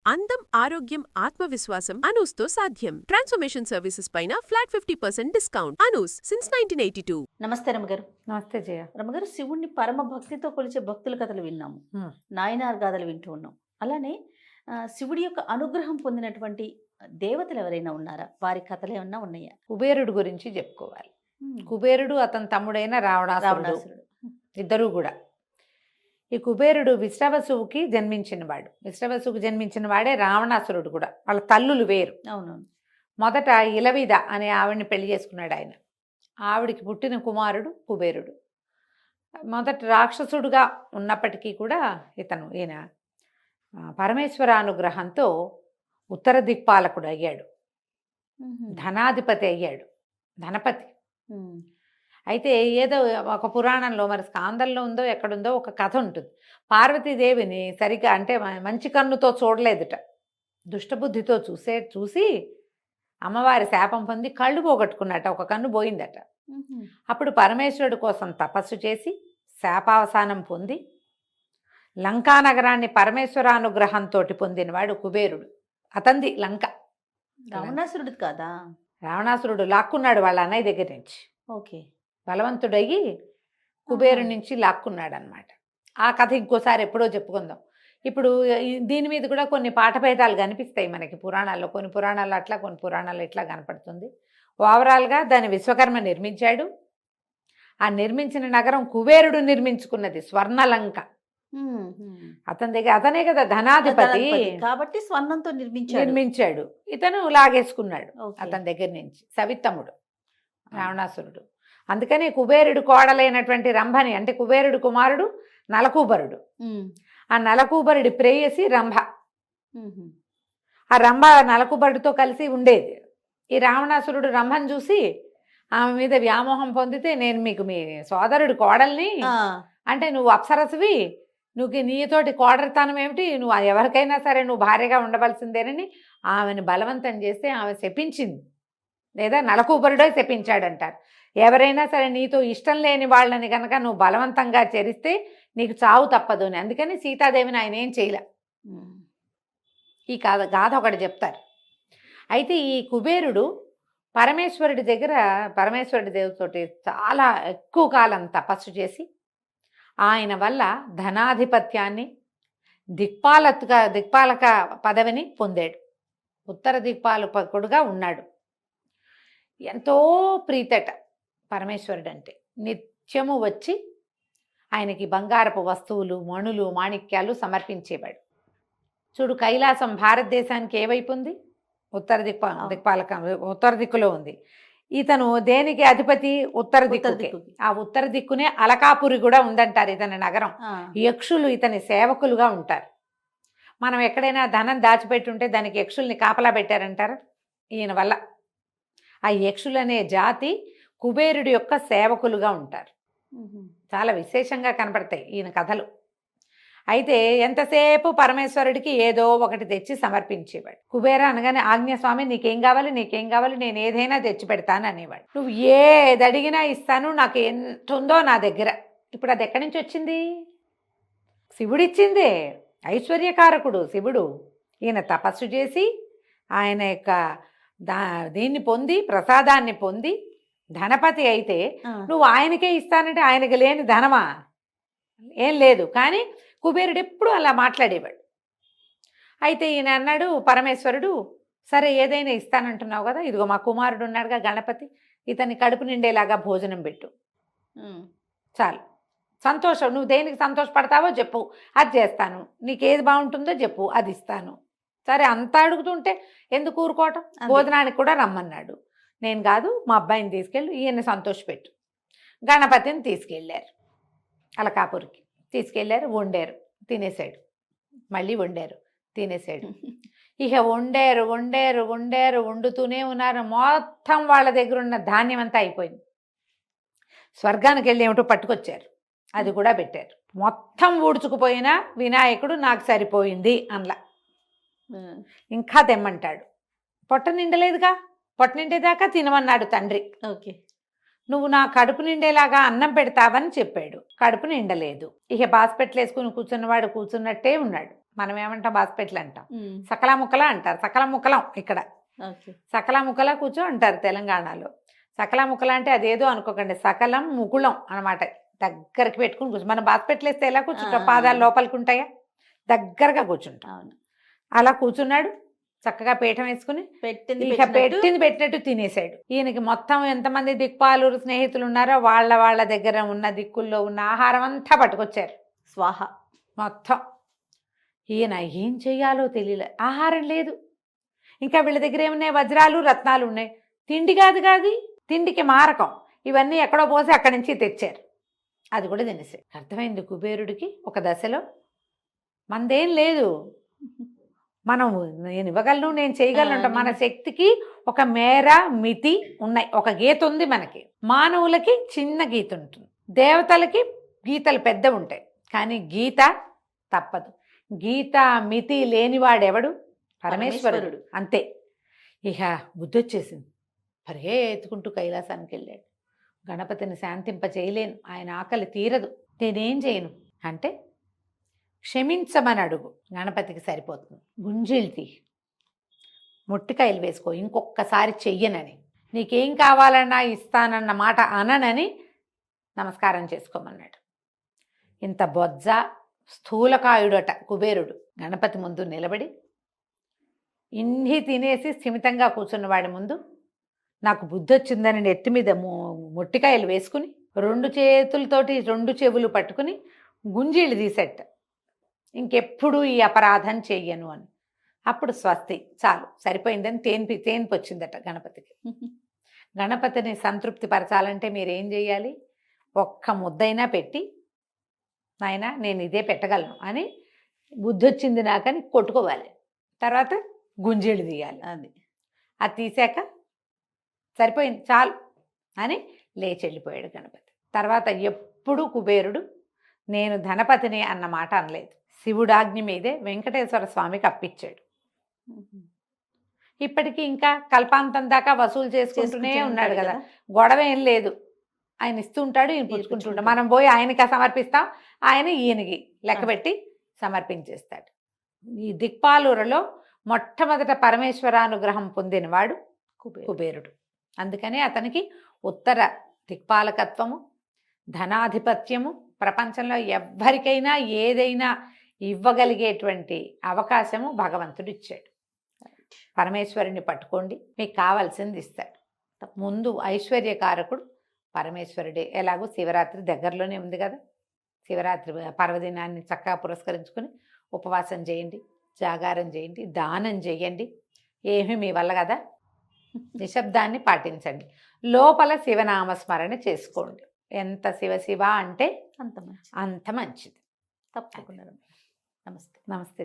అందం, ఆరోగ్యం, ఆత్మవిశ్వాసం అనూస్తో సాధ్యం. ట్రాన్స్ఫర్మేషన్ సర్వీసెస్ పైన ఫ్లాట్ 50% డిస్కౌంట్. అనూస్ సిన్స్ 1982. నమస్తే రమగారు. నమస్తే జయ. రమగారు, శివుణ్ణి పరమ భక్తితో కొలిచే భక్తుల కథలు విన్నాము, నాయనార్ గాథలు వింటూ ఉన్నాం. అలానే శివుడి యొక్క అనుగ్రహం పొందినటువంటి దేవతలు ఎవరైనా ఉన్నారా? వారి కథలు ఏమన్నా ఉన్నాయా? కుబేరుడు గురించి చెప్పుకోవాలి. కుబేరుడు అతని తమ్ముడైన రావణాసురుడు, ఇద్దరూ కూడా. ఈ కుబేరుడు విశ్రవసువుకి జన్మించినవాడు. విశ్రవసువుకి జన్మించిన వాడే రావణాసురుడు కూడా. వాళ్ళ తల్లులు వేరు. అవునవును. మొదట ఇలవిద అనే ఆవిడ్ని పెళ్లి చేసుకున్నాడు ఆయన. ఆవిడికి పుట్టిన కుమారుడు కుబేరుడు. మొదట రాక్షసుడుగా ఉన్నప్పటికీ కూడా ఈయన పరమేశ్వర అనుగ్రహంతో ఉత్తర దిక్పాలకుడు అయ్యాడు, ధనాధిపతి అయ్యాడు, ధనపతి. అయితే ఏదో ఒక పురాణంలో, మరి స్కాందంలో ఉందో ఎక్కడుందో ఒక కథ ఉంటుంది. పార్వతీదేవిని సరిగ్గా అంటే మంచి కన్నుతో చూడలేదుట, దుష్టబుద్ధితో చూసి అమ్మవారి శాపం పొంది కళ్ళు పోగొట్టుకున్నట్ట, ఒక కన్ను పోయిందట. అప్పుడు పరమేశ్వరుడు కోసం తపస్సు చేసి శాపావసానం పొంది లంకానగరాన్ని పరమేశ్వరానుగ్రహంతో పొందినవాడు కుబేరుడు. అతంది లంక. రావణాసురుడు కాదా? రావణాసురుడు లాక్కున్నాడు వాళ్ళ అన్నయ్య దగ్గర నుంచి. ఓకే. బలవంతుడయ్యి కుబేరు నుంచి లాక్కున్నాడు అనమాట. ఆ కథ ఇంకోసారి ఎప్పుడో చెప్పుకుందాం. ఇప్పుడు దీని మీద కూడా కొన్ని పాఠభేదాలు కనిపిస్తాయి మనకి పురాణాల్లో. కొన్ని పురాణాలు అట్లా, కొన్ని పురాణాలు ఇట్లా కనపడుతుంది. ఓవరాల్గా దాన్ని విశ్వకర్మ నిర్మించాడు. ఆ నిర్మించిన నగరం కుబేరుడు నిర్మించుకున్నది, స్వర్ణలంక. అతనే కదా ధనాధిపతి, కాబట్టి స్వర్ణంతో నిర్మించాడు. ఇతను లాగేసుకున్నాడు అతని దగ్గర నుంచి, సవితమ్ముడు రావణాసురుడు. అందుకని కుబేరుడు కోడలైనటువంటి రంభని, అంటే కుబేరుడు కుమారుడు నలకూబరుడు. ఆ నలకూబరుడి ప్రేయసి రంభ. ఆ రంభ నలకూబరుడితో కలిసి ఉండేది. ఈ రావణాసురుడు రంభను చూసి ఆమె మీద వ్యామోహం పొందితే, నేను మీకు మీ సోదరుడు కోడల్ని, అంటే నువ్వు అప్సరసువి, నీతోటి కోడరితనం ఏమిటి, నువ్వు ఎవరికైనా సరే నువ్వు భార్యగా ఉండవలసిందేనని ఆమెను బలవంతం చేస్తే ఆమె శపించింది. లేదా నలకూబరుడే శపించాడంటారు. ఎవరైనా సరే నీతో ఇష్టం లేని వాళ్ళని కనుక నువ్వు బలవంతంగా చేరిస్తే నీకు చావు తప్పదు అని. అందుకని సీతాదేవిని ఆయన ఏం చేయలే. ఈ గాథ ఒకటి చెప్తారు. అయితే ఈ కుబేరుడు పరమేశ్వరుడి దగ్గర, పరమేశ్వరుడి దేవుడితోటి చాలా ఎక్కువ కాలం తపస్సు చేసి ఆయన వల్ల ధనాధిపత్యాన్ని, దిక్పాలక పదవిని పొందాడు. ఉత్తర దిక్పాలకుడుగా ఉన్నాడు. ఎంతో ప్రీతట పరమేశ్వరుడు అంటే. నిత్యము వచ్చి ఆయనకి బంగారపు వస్తువులు, మణులు, మాణిక్యాలు సమర్పించేవాడు. చూడు, కైలాసం భారతదేశానికి ఏవైపు ఉంది? ఉత్తర దిక్కులో ఉంది. ఇతను దేనికి అధిపతి? ఉత్తర దిక్కు. ఆ ఉత్తర దిక్కునే అలకాపురి కూడా ఉందంటారు ఇతని నగరం. యక్షులు ఇతని సేవకులుగా ఉంటారు. మనం ఎక్కడైనా ధనం దాచిపెట్టుంటే దానికి యక్షుల్ని కాపలా పెట్టారంటారు ఈయన వల్ల. ఆ యక్షులు అనే జాతి కుబేరుడి యొక్క సేవకులుగా ఉంటారు. చాలా విశేషంగా కనపడతాయి ఈయన కథలు. అయితే ఎంతసేపు పరమేశ్వరుడికి ఏదో ఒకటి తెచ్చి సమర్పించేవాడు. కుబేర అనగానే, ఆజ్ఞస్వామి నీకేం కావాలి, నీకేం కావాలి, నేను ఏదైనా తెచ్చి పెడతాను అనేవాడు. నువ్వు ఏది అడిగినా ఇస్తాను, నాకు ఎంత ఉందో నా దగ్గర. ఇప్పుడు అది ఎక్కడి నుంచి వచ్చింది? శివుడిచ్చిందే. ఐశ్వర్యకారకుడు శివుడు. ఈయన తపస్సు చేసి ఆయన యొక్క దీన్ని పొంది, ప్రసాదాన్ని పొంది ధనపతి అయితే నువ్వు ఆయనకే ఇస్తానంటే ఆయనకి లేని ధనమా? ఏం లేదు. కానీ కుబేరుడు ఎప్పుడు అలా మాట్లాడేవాడు. అయితే ఈయన అన్నాడు పరమేశ్వరుడు, సరే ఏదైనా ఇస్తానంటున్నావు కదా, ఇదిగో మా కుమారుడు ఉన్నాడుగా గణపతి, ఇతని కడుపు నిండేలాగా భోజనం పెట్టు, చాలు, సంతోషం. నువ్వు దేనికి సంతోషపడతావో చెప్పు, అది చేస్తాను. నీకు ఏది బాగుంటుందో చెప్పు, అది ఇస్తాను. సరే, అంతా అడుగుతుంటే ఎందుకు ఊరుకోవటం? భోజనానికి కూడా రమ్మన్నాడు. నేను కాదు, మా అబ్బాయిని తీసుకెళ్ళి ఈయన్ని సంతోషపెట్టు. గణపతిని తీసుకెళ్ళారు అలకాపురికి. తీసుకెళ్ళారు, వండారు, తినేసాడు. మళ్ళీ వండారు, తినేసాడు. ఇక వండారు, వండుతూనే ఉన్నారు. మొత్తం వాళ్ళ దగ్గర ఉన్న ధాన్యం అంతా అయిపోయింది. స్వర్గానికి వెళ్ళి ఏమిటో పట్టుకొచ్చారు, అది కూడా పెట్టారు. మొత్తం ఊడ్చుకుపోయినా వినాయకుడు నాకు సరిపోయింది అనలా. ఇంకా తెమ్మంటాడు. పొట్ట నిండలేదుగా, పొట్ట నిండేదాకా తినమన్నాడు తండ్రి. ఓకే. నువ్వు నా కడుపు నిండేలాగా అన్నం పెడతావని చెప్పాడు. కడుపు నిండలేదు. ఇక బాస్పెట్లు వేసుకుని కూర్చున్నవాడు కూర్చున్నట్టే ఉన్నాడు. మనం ఏమంటాం బాస్పెట్లు అంటాం, సకల ముక్కల అంటారు. సకల ముక్కలం ఇక్కడ, ఓకే. సకల ముక్కల కూర్చో అంటారు తెలంగాణలో. సకల ముక్కల అంటే అదేదో అనుకోకండి, సకలం ముకుళం అనమాట. దగ్గరికి పెట్టుకుని కూర్చో. మనం బాస్పెట్లు వేస్తే ఎలా కూర్చుంటాం, పాదాలు లోపలికి ఉంటాయా, దగ్గరగా కూర్చుంటాం. అవును. అలా కూర్చున్నాడు, చక్కగా పీఠం వేసుకుని ఇక పెట్టింది పెట్టినట్టు తినేసాడు. ఈయనకి మొత్తం ఎంతమంది దిక్పాలు స్నేహితులు ఉన్నారో వాళ్ళ దగ్గర ఉన్న దిక్కుల్లో ఉన్న ఆహారం అంతా పట్టుకొచ్చారు, స్వాహ మొత్తం. ఈయన ఏం చెయ్యాలో తెలియలే, ఆహారం లేదు. ఇంకా వీళ్ళ దగ్గర ఏమున్నాయి, వజ్రాలు రత్నాలు ఉన్నాయి, తిండి కాదు, తిండికి మారకం. ఇవన్నీ ఎక్కడో పోసి అక్కడి నుంచి తెచ్చారు, అది కూడా తినేసాడు. అర్థమైంది కుబేరుడికి ఒక దశలో, మనదేం లేదు, మనం నేను ఇవ్వగలను, నేను చేయగలను. మన శక్తికి ఒక మేర మితి ఉన్నాయి, ఒక గీత ఉంది మనకి. మానవులకి చిన్న గీత ఉంటుంది, దేవతలకి గీతలు పెద్ద ఉంటాయి, కానీ గీత తప్పదు. గీత మితి లేనివాడెవడు, పరమేశ్వరుడు, అంతే. ఇక బుద్ధి వచ్చేసింది, పరిగెత్తుకుంటూ కైలాసానికి వెళ్ళాడు. గణపతిని శాంతింప చేయలేను, ఆయన ఆకలి తీరదు, నేనేం చేయను అంటే క్షమించమని అడుగు, గణపతికి సరిపోతుంది. గుంజిల్తి ముట్టికాయలు వేసుకో, ఇంకొకసారి చెయ్యనని, నీకేం కావాలన్నా ఇస్తానన్న మాట అననని నమస్కారం చేసుకోమన్నాడు. ఇంత బొజ్జ స్థూలకాయుడట కుబేరుడు. గణపతి ముందు నిలబడి ఇన్ని తినేసి స్థిమితంగా కూర్చున్నవాడి ముందు నాకు బుద్ధి వచ్చిందని నెత్తి మీద ముట్టికాయలు వేసుకుని 2 చేతులతోటి 2 చెవులు పట్టుకుని గుంజీళ్ళు తీసేట, ఇంకెప్పుడు ఈ అపరాధం చెయ్యను అని. అప్పుడు స్వస్తి, చాలు సరిపోయిందని తేన్పు వచ్చిందట గణపతికి. గణపతిని సంతృప్తి పరచాలంటే మీరేం చేయాలి, ఒక్క ముద్దైనా పెట్టి నాయన నేను ఇదే పెట్టగలను అని బుద్ధి వచ్చింది నాకని కొట్టుకోవాలి. తర్వాత గుంజీళ్ళు తీయాలి, అది తీసాక సరిపోయింది చాలు అని లేచి వెళ్ళిపోయాడు గణపతి. తర్వాత ఎప్పుడు కుబేరుడు నేను ధనపతిని అన్న మాట అనలేదు. శివుడాజ్ఞ మీదే వెంకటేశ్వర స్వామికి అప్పించాడు. ఇప్పటికీ ఇంకా కల్పాంతం దాకా వసూలు చేసుకుంటూనే ఉన్నాడు కదా, గొడవ ఏం లేదు. ఆయన ఇస్తూ ఉంటాడు, ఈయన పుచ్చుకుంటుంటాడు. మనం పోయి ఆయనకి సమర్పిస్తాం, ఆయన ఈయనకి లెక్కబెట్టి సమర్పించేస్తాడు. ఈ దిక్పాలూరులో మొట్టమొదట పరమేశ్వరానుగ్రహం పొందినవాడు కుబేరుడు. అందుకనే అతనికి ఉత్తర దిక్పాలకత్వము, ధనాధిపత్యము, ప్రపంచంలో ఎవ్వరికైనా ఏదైనా ఇవ్వగలిగేటువంటి అవకాశము భగవంతుడు ఇచ్చాడు. పరమేశ్వరుని పట్టుకోండి, మీకు కావాల్సింది ఇస్తాడు. ముందు ఐశ్వర్యకారకుడు పరమేశ్వరుడే. ఎలాగో శివరాత్రి దగ్గరలోనే ఉంది కదా, శివరాత్రి పర్వదినాన్ని చక్కగా పురస్కరించుకొని ఉపవాసం చేయండి, జాగారం చేయండి, దానం చేయండి, ఏమీ మీ వల్ల కదా, నిశ్శబ్దాన్ని పాటించండి, లోపల శివనామస్మరణ చేసుకోండి. ఎంత శివ అంటే అంత మంచిది. తప్పకుండా. నమస్తే. నమస్తే.